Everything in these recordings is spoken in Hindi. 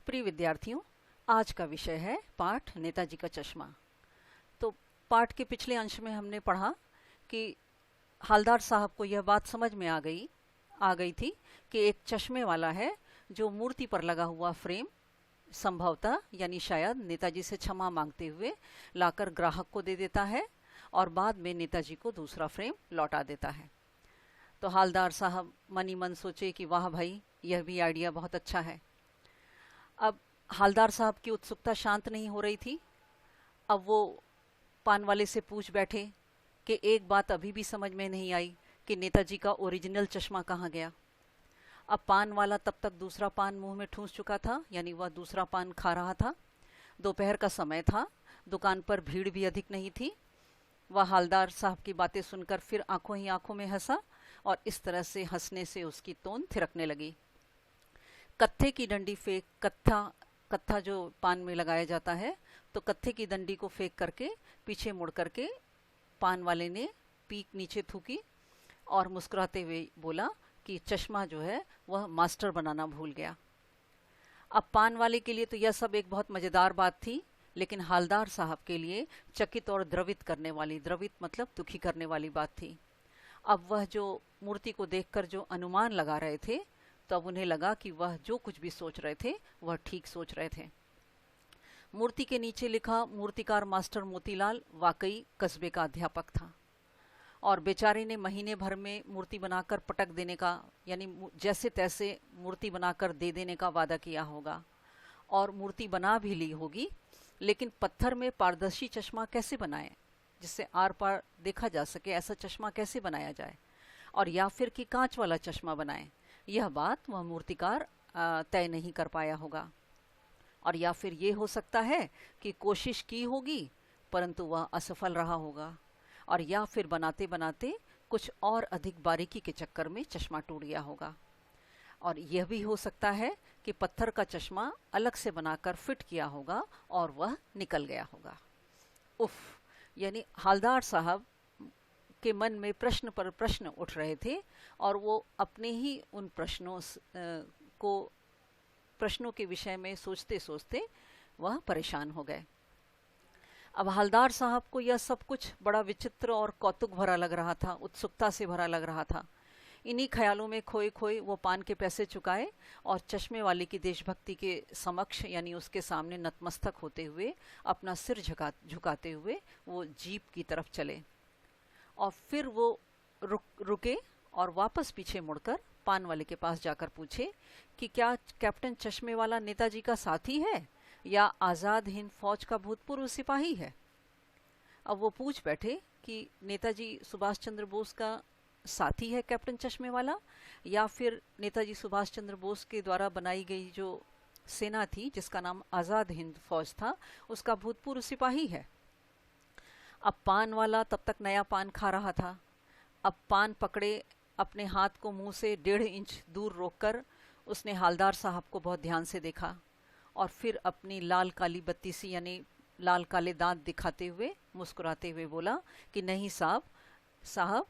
प्रिय विद्यार्थियों, आज का विषय है पाठ नेताजी का चश्मा। तो पाठ के पिछले अंश में हमने पढ़ा कि हालदार साहब को यह बात समझ में आ गई थी कि एक चश्मे वाला है जो मूर्ति पर लगा हुआ फ्रेम संभवतः यानी शायद नेताजी से क्षमा मांगते हुए लाकर ग्राहक को दे देता है और बाद में नेताजी को दूसरा फ्रेम लौटा देता है। तो हालदार साहब मन ही मन सोचे कि वाह भाई, यह भी आइडिया बहुत अच्छा है। अब हालदार साहब की उत्सुकता शांत नहीं हो रही थी। अब वो पान वाले से पूछ बैठे कि एक बात अभी भी समझ में नहीं आई कि नेताजी का ओरिजिनल चश्मा कहाँ गया। अब पान वाला तब तक दूसरा पान मुंह में ठूंस चुका था, यानी वह दूसरा पान खा रहा था। दोपहर का समय था, दुकान पर भीड़ भी अधिक नहीं थी। वह हालदार साहब की बातें सुनकर फिर आंखों ही आंखों में हंसा और इस तरह से हंसने से उसकी तोन थिरकने लगी। कत्थे की डंडी फेंक, कत्था जो पान में लगाया जाता है, तो कत्थे की डंडी को फेंक करके पीछे मुड़ करके पान वाले ने पीक नीचे थूकी और मुस्कुराते हुए बोला कि चश्मा जो है वह मास्टर बनाना भूल गया। अब पान वाले के लिए तो यह सब एक बहुत मज़ेदार बात थी, लेकिन हालदार साहब के लिए चकित और द्रवित मतलब दुखी करने वाली बात थी। अब वह जो मूर्ति को देखकर जो अनुमान लगा रहे थे, तो अब उन्हें लगा कि वह जो कुछ भी सोच रहे थे वह ठीक सोच रहे थे। मूर्ति के नीचे लिखा मूर्तिकार मास्टर मोतीलाल वाकई कस्बे का अध्यापक था और बेचारे ने महीने भर में मूर्ति बनाकर पटक देने का, यानी जैसे तैसे मूर्ति बनाकर दे देने का वादा किया होगा और मूर्ति बना भी ली होगी। लेकिन पत्थर में पारदर्शी चश्मा कैसे बनाए जिससे आर पार देखा जा सके, ऐसा चश्मा कैसे बनाया जाए, और या फिर कि कांच वाला चश्मा बनाए, यह बात वह मूर्तिकार तय नहीं कर पाया होगा। और या फिर ये हो सकता है कि कोशिश की होगी परंतु वह असफल रहा होगा, और या फिर बनाते बनाते कुछ और अधिक बारीकी के चक्कर में चश्मा टूट गया होगा। और यह भी हो सकता है कि पत्थर का चश्मा अलग से बनाकर फिट किया होगा और वह निकल गया होगा। उफ, यानी हालदार साहब के मन में प्रश्न पर प्रश्न उठ रहे थे और वो अपने ही उन प्रश्नों के विषय में सोचते सोचते वह परेशान हो गए। अब हालदार साहब को यह सब कुछ बड़ा विचित्र और कौतुक भरा लग रहा था, उत्सुकता से भरा लग रहा था। इन्हीं ख्यालों में खोए खोए वो पान के पैसे चुकाए और चश्मे वाले की देशभक्ति के समक्ष, यानी उसके सामने नतमस्तक होते हुए अपना सिर झुकाते हुए वो जीप की तरफ चले। और फिर वो रुके और वापस पीछे मुड़कर पान वाले के पास जाकर पूछे कि क्या कैप्टन चश्मे वाला नेताजी का साथी है या आज़ाद हिंद फौज का भूतपूर्व सिपाही है। अब वो पूछ बैठे कि नेताजी सुभाष चंद्र बोस का साथी है कैप्टन चश्मे वाला, या फिर नेताजी सुभाष चंद्र बोस के द्वारा बनाई गई जो सेना थी जिसका नाम आज़ाद हिंद फौज था, उसका भूतपूर्व सिपाही है। अब पान वाला तब तक नया पान खा रहा था। अब पान पकड़े अपने हाथ को मुंह से 1.5 इंच दूर रोककर उसने हालदार साहब को बहुत ध्यान से देखा और फिर अपनी लाल काली बत्ती सी, यानी लाल काले दांत दिखाते हुए मुस्कुराते हुए बोला कि नहीं साहब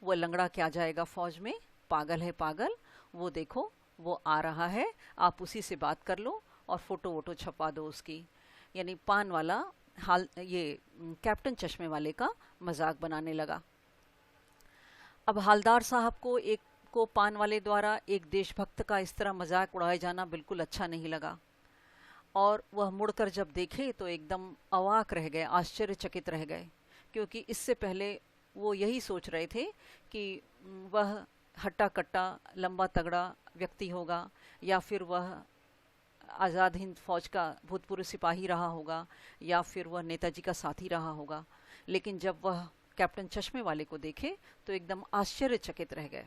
वो लंगड़ा क्या जाएगा फौज में, पागल है पागल, वो देखो वो आ रहा है, आप उसी से बात कर लो और फोटो वोटो छपवा दो उसकी। यानी पान वाला ये कैप्टन चश्मे वाले का मजाक बनाने लगा। अब हालदार साहब को पान वाले द्वारा एक देशभक्त का इस तरह मजाक उड़ाया जाना बिल्कुल अच्छा नहीं लगा और वह मुड़कर जब देखे तो एकदम अवाक रह गए, आश्चर्यचकित रह गए, क्योंकि इससे पहले वो यही सोच रहे थे कि वह हट्टा कट्टा लंबा तगड़ा व्यक्ति होगा या फिर वह आज़ाद हिंद फौज का भूतपूर्व सिपाही रहा होगा या फिर वह नेताजी का साथी रहा होगा। लेकिन जब वह कैप्टन चश्मे वाले को देखे तो एकदम आश्चर्यचकित रह गए।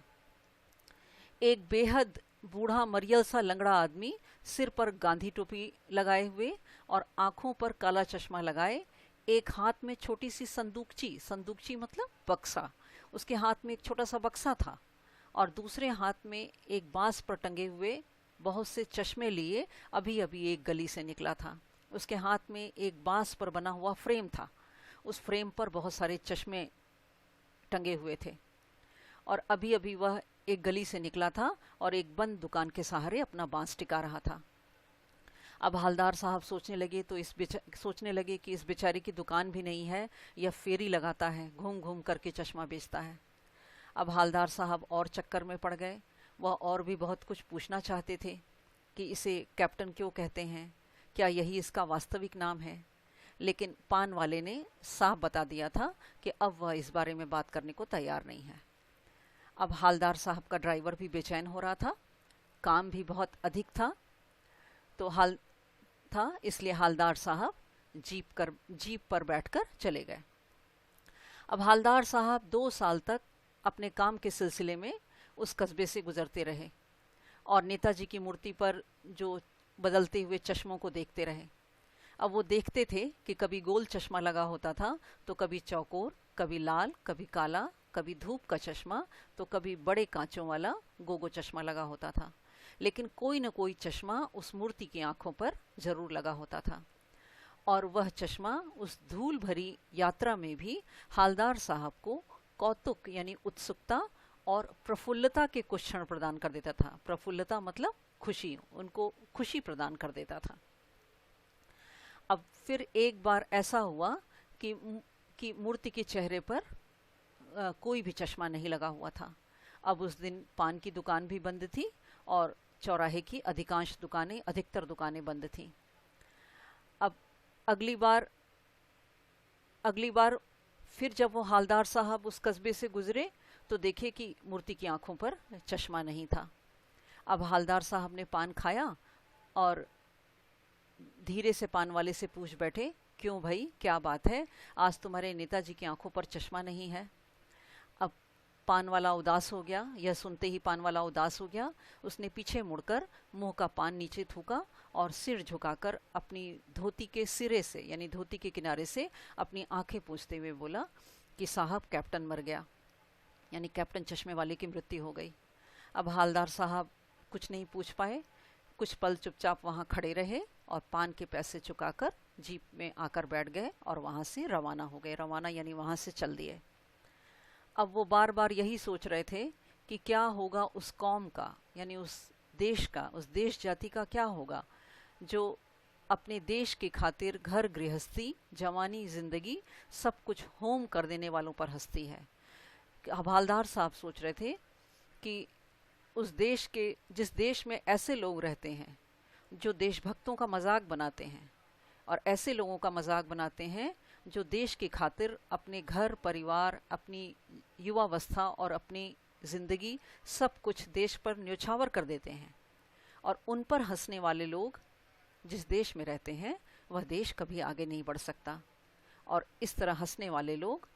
एक बेहद बूढ़ा मरियल सा लंगड़ा आदमी, सिर पर गांधी टोपी लगाए हुए और आंखों पर काला चश्मा लगाए, एक हाथ में छोटी सी संदूकची मतलब बक्सा, उसके हाथ में एक छोटा सा बक्सा था और दूसरे हाथ में एक बांस पर टंगे हुए बहुत से चश्मे लिए अभी अभी एक गली से निकला था। उसके हाथ में एक बांस पर बना हुआ फ्रेम था, उस फ्रेम पर बहुत सारे चश्मे टंगे हुए थे और अभी अभी वह एक गली से निकला था और एक बंद दुकान के सहारे अपना बांस टिका रहा था। अब हवलदार साहब सोचने लगे कि इस बेचारे की दुकान भी नहीं है, यह फेरी लगाता है, घूम घूम करके चश्मा बेचता है। अब हवलदार साहब और चक्कर में पड़ गए। वह और भी बहुत कुछ पूछना चाहते थे कि इसे कैप्टन क्यों कहते हैं, क्या यही इसका वास्तविक नाम है, लेकिन पान वाले ने साफ बता दिया था कि अब वह इस बारे में बात करने को तैयार नहीं है। अब हवलदार साहब का ड्राइवर भी बेचैन हो रहा था, काम भी बहुत अधिक था, तो हाल था इसलिए हवलदार साहब जीप पर बैठकर चले गए। अब हवलदार साहब 2 साल तक अपने काम के सिलसिले में उस कस्बे से गुजरते रहे और नेताजी की मूर्ति पर जो बदलते हुए चश्मों को देखते रहे। अब वो देखते थे कि कभी गोल चश्मा लगा होता था, तो कभी चौकोर, कभी लाल, कभी काला, कभी धूप का चश्मा, तो कभी बड़े कांचों वाला गोगो चश्मा लगा होता था, लेकिन कोई न कोई चश्मा उस मूर्ति की आंखों पर जरूर लगा होता था। और वह चश्मा उस धूल भरी यात्रा में भी हवलदार साहब को कौतुक यानी उत्सुकता और प्रफुल्लता के कुछ क्षण प्रदान कर देता था। प्रफुल्लता मतलब खुशी, उनको खुशी प्रदान कर देता था। अब फिर एक बार ऐसा हुआ कि मूर्ति के चेहरे पर कोई भी चश्मा नहीं लगा हुआ था। अब उस दिन पान की दुकान भी बंद थी और चौराहे की अधिकतर दुकानें बंद थीं। अब अगली बार फिर जब वो हवलदार साहब उस कस्बे से गुजरे तो देखे कि मूर्ति की आंखों पर चश्मा नहीं था। अब हवलदार साहब ने पान खाया और धीरे से पान वाले से पूछ बैठे, क्यों भाई, क्या बात है, आज तुम्हारे नेताजी की आंखों पर चश्मा नहीं है। अब पान वाला उदास हो गया, यह सुनते ही पान वाला उदास हो गया। उसने पीछे मुड़कर मुंह का पान नीचे थूका और सिर झुकाकर अपनी धोती के सिरे से यानी धोती के किनारे से अपनी आंखें पोंछते हुए बोला कि साहब, कैप्टन मर गया, यानी कैप्टन चश्मे वाले की मृत्यु हो गई। अब हवलदार साहब कुछ नहीं पूछ पाए, कुछ पल चुपचाप वहाँ खड़े रहे और पान के पैसे चुकाकर जीप में आकर बैठ गए और वहाँ से रवाना हो गए। रवाना यानी वहाँ से चल दिए। अब वो बार बार यही सोच रहे थे कि क्या होगा उस कौम का, यानी उस देश का, उस देश जाति का क्या होगा जो अपने देश की खातिर घर गृहस्थी, जवानी, जिंदगी सब कुछ होम कर देने वालों पर हंसती है। हवलदार साहब सोच रहे थे कि जिस देश में ऐसे लोग रहते हैं जो देशभक्तों का मजाक बनाते हैं और ऐसे लोगों का मजाक बनाते हैं जो देश की खातिर अपने घर परिवार, अपनी युवावस्था और अपनी ज़िंदगी सब कुछ देश पर न्यौछावर कर देते हैं, और उन पर हंसने वाले लोग जिस देश में रहते हैं वह देश कभी आगे नहीं बढ़ सकता। और इस तरह हंसने वाले लोग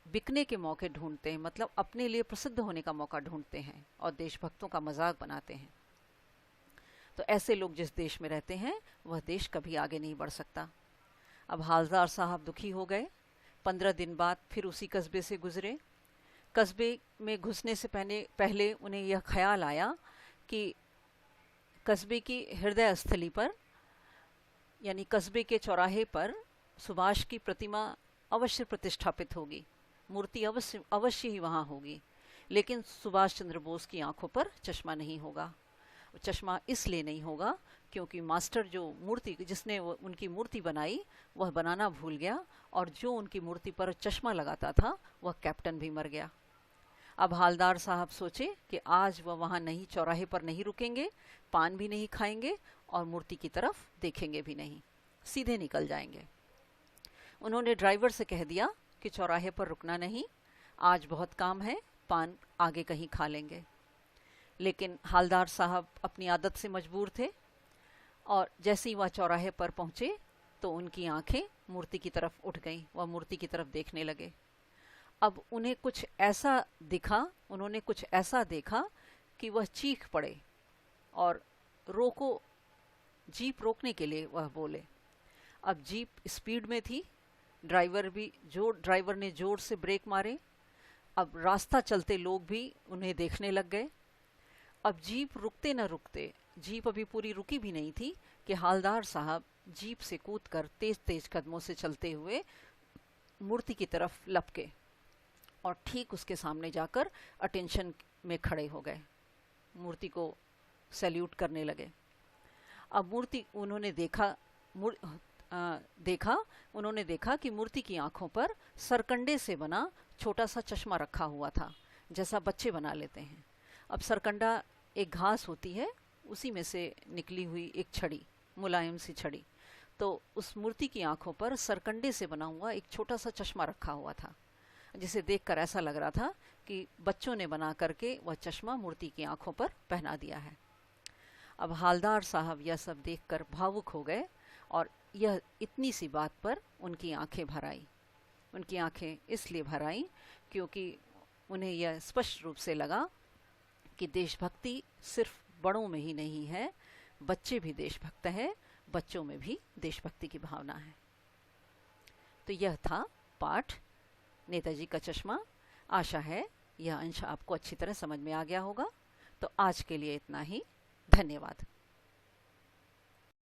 बिकने के मौके ढूंढते हैं, मतलब अपने लिए प्रसिद्ध होने का मौका ढूंढते हैं और देशभक्तों का मजाक बनाते हैं। तो ऐसे लोग जिस देश में रहते हैं वह देश कभी आगे नहीं बढ़ सकता। अब हवलदार साहब दुखी हो गए। 15 दिन बाद फिर उसी कस्बे से गुजरे। कस्बे में घुसने से पहले उन्हें यह ख्याल आया कि कस्बे की हृदय स्थली पर यानी कस्बे के चौराहे पर सुभाष की प्रतिमा अवश्य प्रतिष्ठापित होगी, मूर्ति अवश्य ही वहाँ होगी, लेकिन सुभाष चंद्र बोस की आंखों पर चश्मा नहीं होगा। चश्मा इसलिए नहीं होगा क्योंकि मास्टर जिसने उनकी मूर्ति बनाई वह बनाना भूल गया, और जो उनकी मूर्ति पर चश्मा लगाता था वह कैप्टन भी मर गया। अब हवलदार साहब सोचे कि आज वह वहाँ नहीं, चौराहे पर नहीं रुकेंगे, पान भी नहीं खाएंगे और मूर्ति की तरफ देखेंगे भी नहीं, सीधे निकल जाएंगे। उन्होंने ड्राइवर से कह दिया कि चौराहे पर रुकना नहीं, आज बहुत काम है, पान आगे कहीं खा लेंगे। लेकिन हवलदार साहब अपनी आदत से मजबूर थे और जैसे ही वह चौराहे पर पहुंचे तो उनकी आंखें मूर्ति की तरफ उठ गईं, वह मूर्ति की तरफ देखने लगे। अब उन्होंने कुछ ऐसा देखा कि वह चीख पड़े और जीप रोकने के लिए वह बोले। अब जीप स्पीड में थी, ड्राइवर ने जोर से ब्रेक मारे। अब रास्ता चलते लोग भी उन्हें देखने लग गए। अब जीप रुकते न रुकते, जीप अभी पूरी रुकी भी नहीं थी कि हवलदार साहब जीप से कूदकर तेज तेज कदमों से चलते हुए मूर्ति की तरफ लपके और ठीक उसके सामने जाकर अटेंशन में खड़े हो गए, मूर्ति को सैल्यूट करने लगे। अब मूर्ति उन्होंने देखा, मूर, देखा उन्होंने देखा कि मूर्ति की आंखों पर सरकंडे से बना छोटा सा चश्मा रखा हुआ था, जैसा बच्चे बना लेते हैं। अब सरकंडा एक घास होती है, उसी में से निकली हुई एक छड़ी, मुलायम सी छड़ी। तो उस मूर्ति की आंखों पर सरकंडे से बना हुआ एक छोटा सा चश्मा रखा हुआ था, जिसे देखकर ऐसा लग रहा था कि बच्चों ने बना करके वह चश्मा मूर्ति की आंखों पर पहना दिया है। अब हालदार साहब यह सब देखकर भावुक हो गए और यह इतनी सी बात पर उनकी आंखें भर आई। उनकी आंखें इसलिए भर आई क्योंकि उन्हें यह स्पष्ट रूप से लगा कि देशभक्ति सिर्फ बड़ों में ही नहीं है, बच्चे भी देशभक्त हैं, बच्चों में भी देशभक्ति की भावना है। तो यह था पाठ नेताजी का चश्मा। आशा है यह अंश आपको अच्छी तरह समझ में आ गया होगा। तो आज के लिए इतना ही। धन्यवाद।